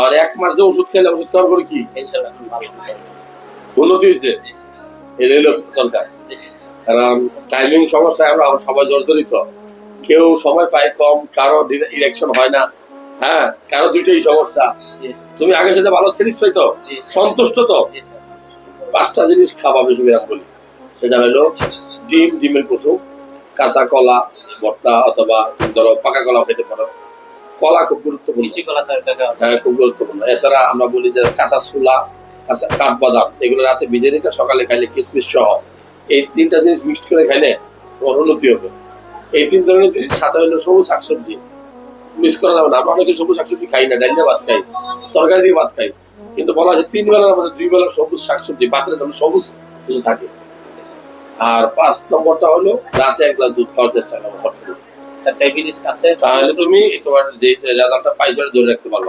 আর 1 মাস যে ওষুধ খেলে ওষুধ খাওয়ার পরে কি ইনশাআল্লাহ ভালো উন্নতি হয়েছে? এটা হলো দরকার। কারণ টাইমিং সমস্যায় আমরা সবাই জর্জরিত। কেউ সময় পায় কম, কারো ইলেকশন হয় না, হ্যাঁ, কারো দুইটাই সমস্যা। তুমি আগের সাথে ভালো স্যাটিসফাই তো, সন্তুষ্ট তো? 5টা জিনিস খাওয়া বেশি করে বলি, সেটা হলো ডিম, ডিমের কুসুম, কাঁচা কলা ভর্তা, অথবা ধরো পাকা কলা খেতে পারো। কলা খুব গুরুত্বপূর্ণ, হ্যাঁ খুব গুরুত্বপূর্ণ। এছাড়া আমরা বলি যে কাঁচা ছোলা, কাঁচা কাঠবাদাম, এগুলো রাতে ভিজে রেখে সকালে খাইলে কিশমিশ সহ, এই 3টা জিনিস মিক্সড করে খাইলে তোমার উন্নতি হবে। এই 3 ধরনের জিনিস, সাথে হলো সবুজ শাকসবজি মিস করা যাবে না। আমরা অনেকে সবুজ শাকসবজি খাই না, ডাল দিয়ে ভাত খাই, তরকারি দিয়ে ভাত খাই, কিন্তু বলা আছে 3 বেলার মধ্যে 2 বেলা সবুজ শাকসবজি পাত্রে যেন সবুজ কিছু থাকে। আর 5 নম্বরটা হলো রাতে 1 গ্লাস দুধ খাওয়ার চেষ্টা করবো সবসময়। ডায়াবেটিস আছে তাহলে তুমি তোমার যে রেজাল্টটা পাইছো ধরে রাখতে পারবা।